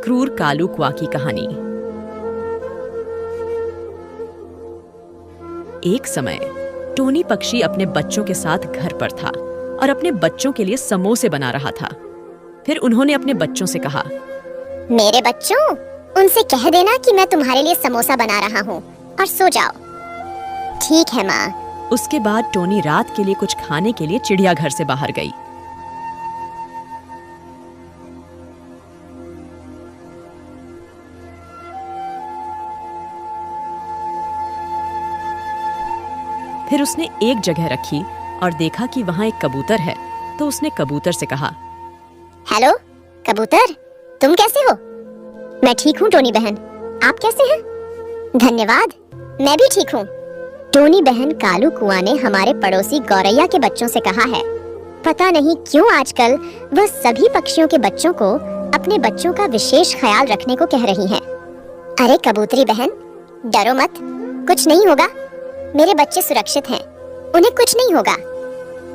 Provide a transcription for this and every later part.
क्रूर कालू कुआ की कहानी। एक समय टोनी पक्षी अपने बच्चों के साथ घर पर था और अपने बच्चों के लिए समोसे बना रहा था। फिर उन्होंने अपने बच्चों से कहा, मेरे बच्चों, उनसे कह देना कि मैं तुम्हारे लिए समोसा बना रहा हूँ और सो जाओ। ठीक है माँ। उसके बाद टोनी रात के लिए कुछ खाने के लिए चिड़ियाघर से बाहर गई। फिर उसने एक जगह रखी और देखा कि वहां एक कबूतर है, तो उसने कबूतर से कहा, हेलो कबूतर, तुम कैसे हो? मैं ठीक हूँ टोनी बहन, आप कैसे हैं? धन्यवाद, मैं भी ठीक हूँ। टोनी बहन कालू कुआं ने हमारे पड़ोसी गौरैया के बच्चों से कहा है, पता नहीं क्यों आजकल वह सभी पक्षियों के बच्चों को अपने बच्चों का विशेष ख्याल रखने को कह रही हैं। अरे कबूतरी बहन, डरो मत, कुछ नहीं होगा। मेरे बच्चे सुरक्षित हैं, उन्हें कुछ नहीं होगा।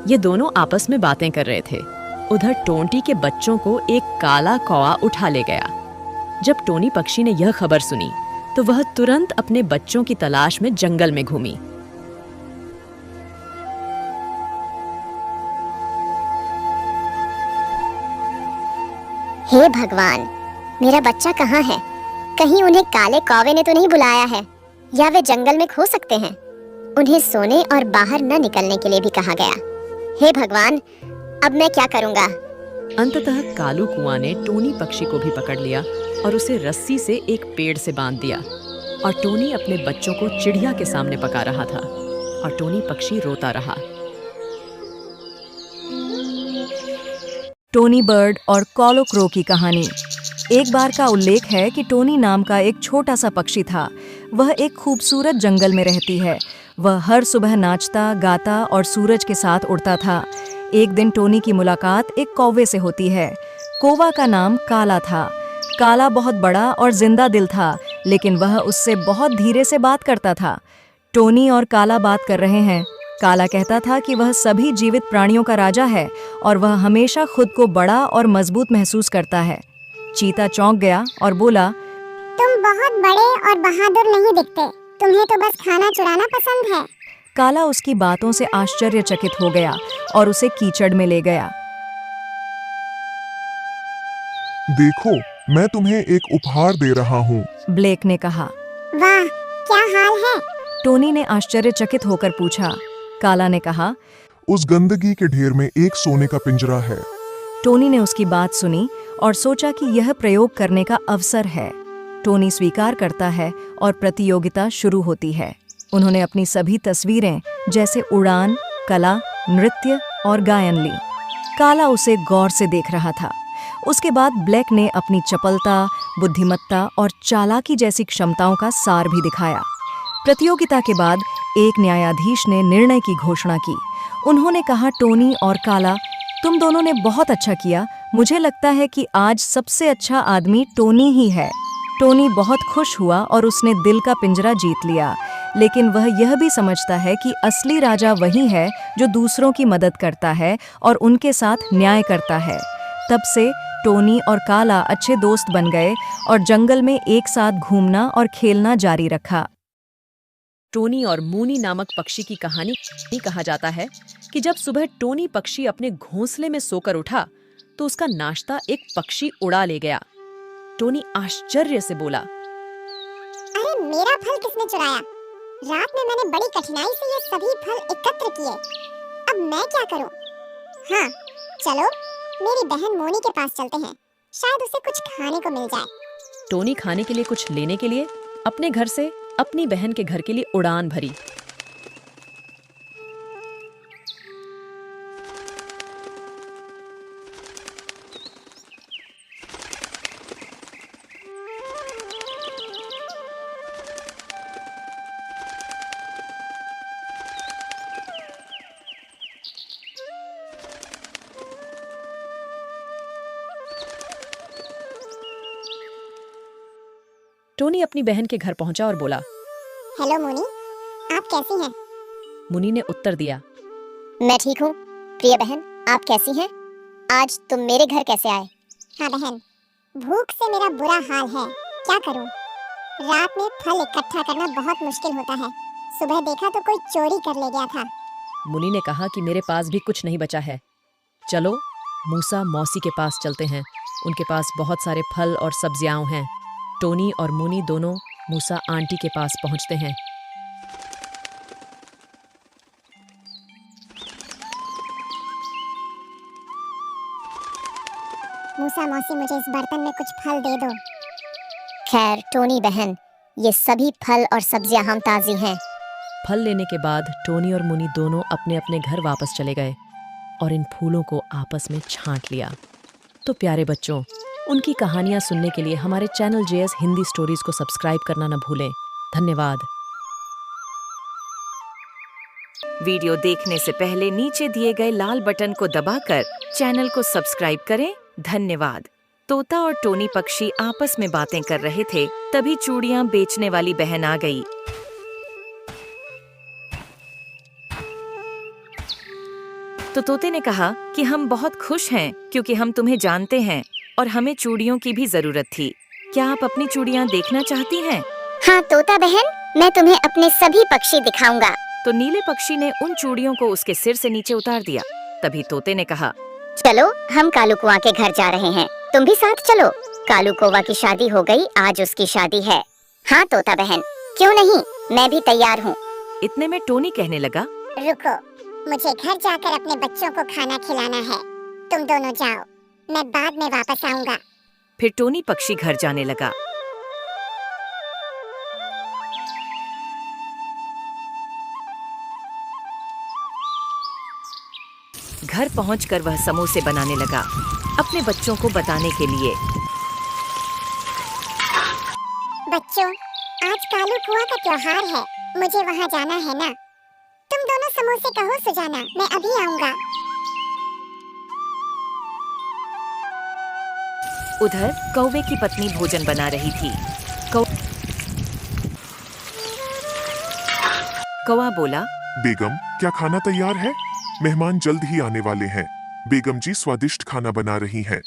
ये दोनों आपस में बातें कर रहे थे। उधर टोंटी के बच्चों को एक काला कौवा उठा ले गया। जब टोनी पक्षी ने यह खबर सुनी तो वह तुरंत अपने बच्चों की तलाश में जंगल में घूमी। हे भगवान, मेरा बच्चा कहाँ है? कहीं उन्हें काले कौवे ने तो नहीं बुलाया है, या वे जंगल में खो सकते हैं। उन्हें सोने और बाहर न निकलने के लिए भी कहा गया। हे भगवान, अब मैं क्या करूँगा? अंततः कालू कुआं ने टोनी पक्षी को भी पकड़ लिया और उसे रस्सी से एक पेड़ से बांध दिया। और टोनी अपने बच्चों को चिड़िया के सामने पका रहा था और टोनी पक्षी रोता रहा। टोनी बर्ड और कालो क्रो की कहानी। एक बार का उल्लेख है कि टोनी नाम का एक छोटा सा पक्षी था। वह एक खूबसूरत जंगल में रहती है। वह हर सुबह नाचता, गाता और सूरज के साथ उड़ता था। एक दिन टोनी की मुलाकात एक कौवे से होती है। कौवा का नाम काला था। काला बहुत बड़ा और जिंदा दिल था, लेकिन वह उससे बहुत धीरे से बात करता था। टोनी और काला बात कर रहे हैं। काला कहता था कि वह सभी जीवित प्राणियों का राजा है और वह हमेशा खुद को बड़ा और मजबूत महसूस करता है। चीता चौंक गया और बोला, तुम बहुत बड़े और बहादुर नहीं दिखते, तुम्हें तो बस खाना चुराना पसंद है। काला उसकी बातों से आश्चर्यचकित हो गया और उसे कीचड़ में ले गया। देखो, मैं तुम्हें एक उपहार दे रहा हूँ। ब्लेक ने कहा। वाह, क्या हाल है? टोनी ने आश्चर्यचकित होकर पूछा। काला ने कहा, उस गंदगी के ढेर में एक सोने का पिंजरा है। टोनी ने उसकी बात सुनी और सोचा कि यह प्रयोग करने का अवसर है। टोनी स्वीकार करता है और प्रतियोगिता शुरू होती है। उन्होंने अपनी सभी तस्वीरें जैसे उड़ान, कला, नृत्य और गायन ली। काला उसे गौर से देख रहा था। उसके बाद ब्लैक ने अपनी चपलता, बुद्धिमत्ता और चालाकी जैसी क्षमताओं का सार भी दिखाया। प्रतियोगिता के बाद एक न्यायाधीश ने निर्णय की घोषणा की। उन्होंने कहा, टोनी और काला, तुम दोनों ने बहुत अच्छा किया। मुझे लगता है कि आज सबसे अच्छा आदमी टोनी ही है। टोनी बहुत खुश हुआ और उसने दिल का पिंजरा जीत लिया। लेकिन वह यह भी समझता है कि असली राजा वही है जो दूसरों की मदद करता है और उनके साथ न्याय करता है। तब से टोनी और काला अच्छे दोस्त बन गए और जंगल में एक साथ घूमना और खेलना जारी रखा। टोनी और मूनी नामक पक्षी की कहानी कहा जाता है कि जब सुबह टोनी पक्षी अपने घोंसले में सोकर उठा तो उसका नाश्ता एक पक्षी उड़ा ले गया। टोनी आश्चर्य से बोला, अरे मेरा फल किसने चुराया? रात में मैंने बड़ी कठिनाई से ये सभी फल एकत्र किए। अब मैं क्या करूं? हाँ, चलो मेरी बहन मोनी के पास चलते हैं, शायद उसे कुछ खाने को मिल जाए। टोनी खाने के लिए कुछ लेने के लिए अपने घर से अपनी बहन के घर के लिए उड़ान भरी। टोनी अपनी बहन के घर पहुंचा और बोला, हेलो मोनी, आप कैसी हैं? मुनी ने उत्तर दिया, मैं ठीक हूँ। प्रिय बहन, आप कैसी हैं? आज तुम मेरे घर कैसे आए? हाँ बहन, भूख से मेरा बुरा हाल है, क्या करूं? रात में फल इकट्ठा करना बहुत मुश्किल होता है। सुबह देखा तो कोई चोरी कर ले गया था। मुनि ने कहा कि मेरे पास भी कुछ नहीं बचा है। चलो मूसा मौसी के पास चलते हैं, उनके पास बहुत सारे फल और सब्जियां हैं। टोनी और मुनि दोनों मूसा आंटी के पास पहुंचते हैं। मूसा मौसी, मुझे इस बर्तन में कुछ फल दे दो। खैर टोनी बहन, ये सभी फल और सब्जियां हम ताजी हैं। फल लेने के बाद टोनी और मुनि दोनों अपने अपने घर वापस चले गए और इन फूलों को आपस में छांट लिया। तो प्यारे बच्चों, उनकी कहानियां सुनने के लिए हमारे चैनल JS हिंदी स्टोरीज को सब्सक्राइब करना न भूलें। धन्यवाद। वीडियो देखने से पहले नीचे दिए गए लाल बटन को दबाकर चैनल को सब्सक्राइब करें। धन्यवाद। तोता और टोनी पक्षी आपस में बातें कर रहे थे, तभी चूड़ियां बेचने वाली बहन आ गई। तो तोते ने कहा कि हम बहुत खुश हैं क्योंकि हम तुम्हें जानते हैं और हमें चूड़ियों की भी जरूरत थी। क्या आप अपनी चूड़ियां देखना चाहती हैं? हाँ तोता बहन, मैं तुम्हें अपने सभी पक्षी दिखाऊंगा। तो नीले पक्षी ने उन चूड़ियों को उसके सिर से नीचे उतार दिया। तभी तोते ने कहा, चलो हम कालू कुआं के घर जा रहे हैं, तुम भी साथ चलो। कालू कौवा की शादी हो गई, आज उसकी शादी है। हाँ तोता बहन, क्यों नहीं, मैं भी तैयार हूँ। इतने में टोनी कहने लगा, रुको, मुझे घर जाकर अपने बच्चों को खाना खिलाना है। तुम दोनों जाओ, मैं बाद में वापस आऊंगा। फिर टोनी पक्षी घर जाने लगा। घर पहुंचकर वह समोसे बनाने लगा अपने बच्चों को बताने के लिए। बच्चों, आज कालू कुआं का त्योहार है, मुझे वहाँ जाना है ना। तुम दोनों समोसे कहो सुजाना, मैं अभी आऊंगा। उधर कौवे की पत्नी भोजन बना रही थी। कौवा बोला, बेगम, क्या खाना तैयार है? मेहमान जल्द ही आने वाले हैं। बेगम जी स्वादिष्ट खाना बना रही हैं।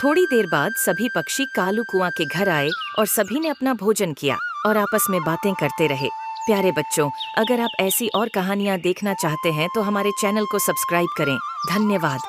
थोड़ी देर बाद सभी पक्षी कालू कुआं के घर आए और सभी ने अपना भोजन किया और आपस में बातें करते रहे। प्यारे बच्चों, अगर आप ऐसी और कहानियां देखना चाहते हैं तो हमारे चैनल को सब्सक्राइब करें। धन्यवाद।